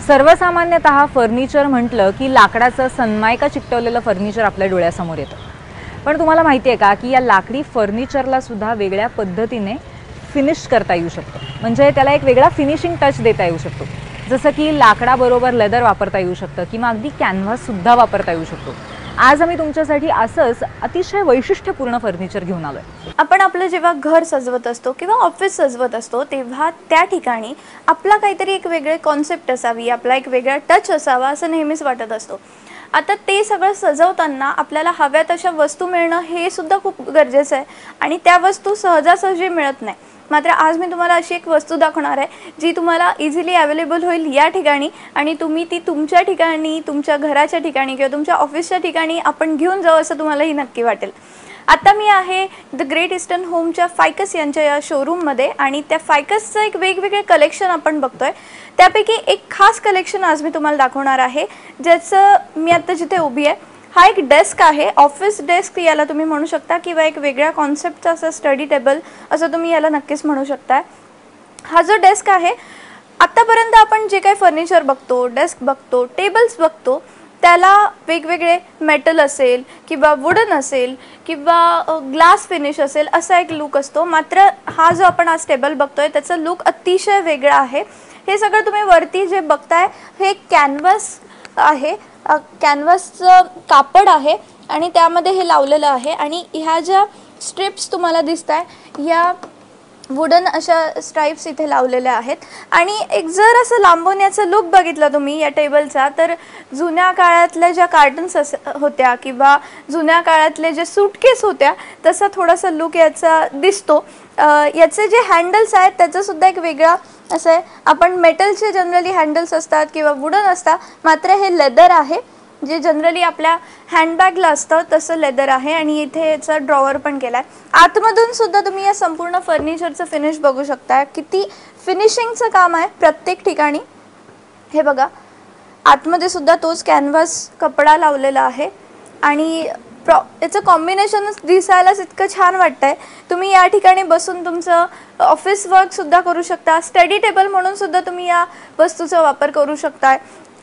सर्वसामान्यतः furniture म्हटलं की लाकडाचं सनमायका चिकटवलेलं फर्निचर आपल्या डोळ्यासमोर येतं। पण तुम्हाला माहिती आहे का की या लाकडी फर्निचरला सुद्धा वेगळ्या पद्धतीने फिनिश करता येऊ शकतं, म्हणजे त्याला एक वेगळा फिनिशिंग टच देता येऊ शकतो। जसं की लाकडाबरोबर लेदर वापरता येऊ शकतं किंवा अगदी कॅनव्हास सुद्धा वापरता येऊ शकतो। आज आम्ही तुमच्यासाठी असंच अतिशय वैशिष्ट्यपूर्ण फर्निचर घेऊन आलोय। आपण आपलं जेव्हा घर सजवत असतो किंवा ऑफिस सजवत असतो तेव्हा त्या ठिकाणी आपला काहीतरी एक वेगळे कॉन्सेप्ट असावी, आपला एक वेगळा टच असावा असं नेहमीच वाटत असतो। आता ते सगळं सजवताना आपल्याला हव्या तशा वस्तू मिळणं हे सुद्धा खूप गरजेचं आहे आणि त्या वस्तू सहजासहजी मिळत नाही। मात्र आज मी तुम्हाला अशी एक वस्तू दाखवणार आहे जी तुम्हाला इझिली अवेलेबल होईल या ठिकाणी आणि तुम्ही ती तुमच्या ठिकाणी, तुमच्या घराच्या ठिकाणी किंवा तुमच्या ऑफिसच्या ठिकाणी आपण घेऊन जाऊ असं तुम्हालाही नक्की वाटेल। आता मी आहे द ग्रेट ईस्टर्न होमच्या फायकस यांच्या या शोरूममध्ये आणि त्या फायकसचं एक वेगवेगळे कलेक्शन आपण बघतोय। त्यापैकी एक खास कलेक्शन आज मी तुम्हाला दाखवणार आहे, ज्याचं मी आता जिथे उभी आहे हा एक डेस्क आहे, ऑफिस डेस्क याला तुम्ही म्हणू शकता किंवा एक वेगळ्या कॉन्सेप्टचा असं स्टडी टेबल असं तुम्ही याला नक्कीच म्हणू शकता। हा जो डेस्क आहे, आतापर्यंत आपण जे काही फर्निचर बघतो, डेस्क बघतो, टेबल्स बघतो, त्याला वेगवेगळे मेटल असेल किंवा वुडन असेल किंवा ग्लास फिनिश असेल असा एक लुक असतो। मात्र हा जो आपण आज टेबल बघतोय त्याचा लुक अतिशय वेगळा आहे। हे सगळं तुम्ही वरती जे बघताय हे कॅनव्हास आहे, कॅनव्हासचं कापड आहे आणि त्यामध्ये हे लावलेलं आहे आणि ह्या ज्या स्ट्रिप्स तुम्हाला दिसताय या वुडन अशा स्ट्राइप्स इथे लावलेल्या आहेत। आणि एक जर असं लांबून याचा लुक बघितला तुम्ही या टेबलचा तर जुन्या काळातल्या ज्या कार्टन्स होत्या किंवा जुन्या काळातले जे सूटकेस होत्या तसा थोडासा लुक याचा दिसतो। याचे जे हँडल्स आहेत त्याचा सुद्धा एक वेगळा असं आहे। आपण मेटलचे जनरली हँडल्स असतात किंवा वुडन असतात, मात्र हे लेदर आहे जे जनरली आपल्या हँडबॅगला असतं तसं लेदर आहे आणि इथे याचा ड्रॉवर पण केलाय। आतमधून सुद्धा तुम्ही या संपूर्ण फर्निचरचं फिनिश बघू शकता, किती फिनिशिंगचं काम आहे प्रत्येक ठिकाणी। हे बघा, आतमध्ये सुद्धा तोच कॅनव्हास कपडा लावलेला आहे आणि याचं कॉम्बिनेशन दिसायलाच इतकं छान वाटतंय। तुम्ही या ठिकाणी बसून तुमचं ऑफिस वर्क सुद्धा करू शकता, स्टडी टेबल म्हणून सुद्धा तुम्ही या वस्तूचा वापर करू शकता।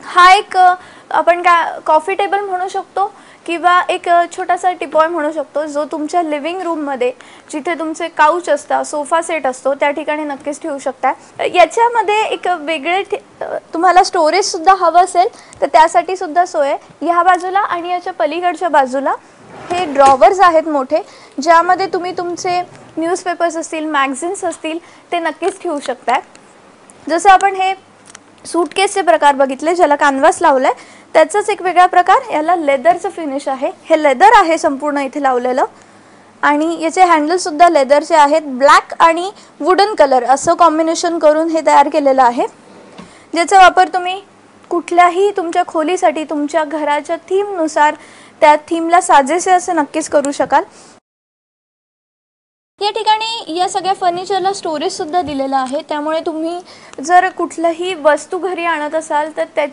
हा एक आपण कॉफी टेबल म्हणू शकतो किंवा एक छोटासा टिपॉय म्हणू शकतो, जो तुमच्या लिव्हिंग रूममध्ये जिथे तुमचे काउच असतात, सोफा सेट असतो त्या ठिकाणी नक्कीच ठेवू शकता। याच्यामध्ये एक वेगळे तुम्हाला स्टोरेज सुद्धा हवं असेल तर त्यासाठी सुद्धा सोय आहे। ह्या बाजूला आणि याच्या पलीकडच्या बाजूला हे ड्रॉवर्स आहेत मोठे, ज्यामध्ये तुम्ही तुमचे न्यूजपेपर्स असतील, मॅगझिन्स असतील ते नक्कीच ठेवू शकता। जसं आपण हे सूटकेसचे प्रकार बघितले ज्याला कॅनव्हास लावलाय त्याचाच एक वेगळा प्रकार, याला लेदरचं फिनिश आहे। हे लेदर आहे संपूर्ण इथे लावलेलं आणि याचे हँडल सुद्धा लेदरचे आहेत। ब्लॅक आणि वुडन कलर असं कॉम्बिनेशन करून हे तयार केलेलं आहे, ज्याचा वापर तुम्ही कुठल्याही तुमच्या खोलीसाठी तुमच्या घराच्या थीमनुसार त्या थीमला साजेसे असे नक्कीच करू शकाल। या ठिकाणी या सगळ्या फर्निचरला स्टोरेज सुद्धा दिलेलं आहे, त्यामुळे तुम्ही जर कुठलीही वस्तू घरी आणत असाल तर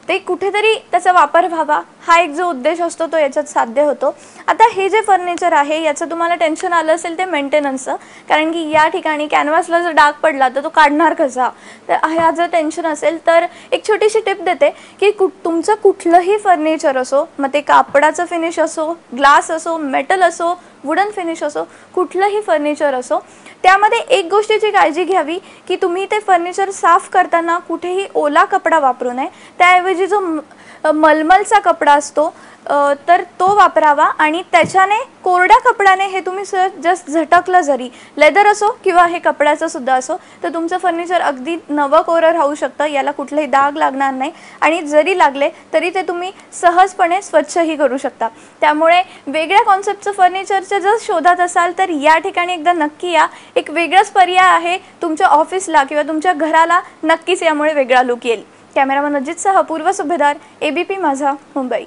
ते कुठेतरी त्याचा वापर व्हावा हा एक जो उद्देश असतो तो याच्यात साध्य होतो। आता हे जे फर्निचर आहे याचं तुम्हाला टेन्शन आलं असेल ते मेंटेनन्सचं, कारण की या ठिकाणी कॅनव्हासला जर डाग पडला तर तो काढणार कसा, तर ह्या जर टेन्शन असेल तर एक छोटीशी टिप देते की तुमचं कुठलंही फर्निचर असो, मग ते कापडाचं फिनिश असो, ग्लास असो, मेटल असो, वुडन फिनिश असो, कुठलंही फर्निचर असो, त्यामध्ये एक गोष्टीची काळजी घ्यावी की तुम्ही ते फर्निचर साफ करताना कुठेही ओला कपडा वापरू नये, त्याऐवजी जो मलमलचा कपडा असतो तर तो वापरावा आणि त्याच्याने कोरड्या कपड्याने हे तुम्ही जस्ट झटकलं जरी, लेदर असो किंवा हे कपड्याचं सुद्धा असो, तर तुमचं फर्निचर अगदी नवं कोरं राहू शकतं, याला कुठलेही डाग लागणार नाही आणि जरी लागले तरी ते तुम्ही सहजपणे स्वच्छही करू शकता। त्यामुळे वेगळ्या कॉन्सेप्टचं फर्निचरच्या जर शोधात असाल तर या ठिकाणी एकदा नक्की या, एक वेगळाच पर्याय आहे तुमच्या ऑफिसला किंवा तुमच्या घराला, नक्कीच यामुळे वेगळा लुक येईल। कॅमेरामन अजितसह पूर्व सुभेदार, ABP माझा, मुंबई।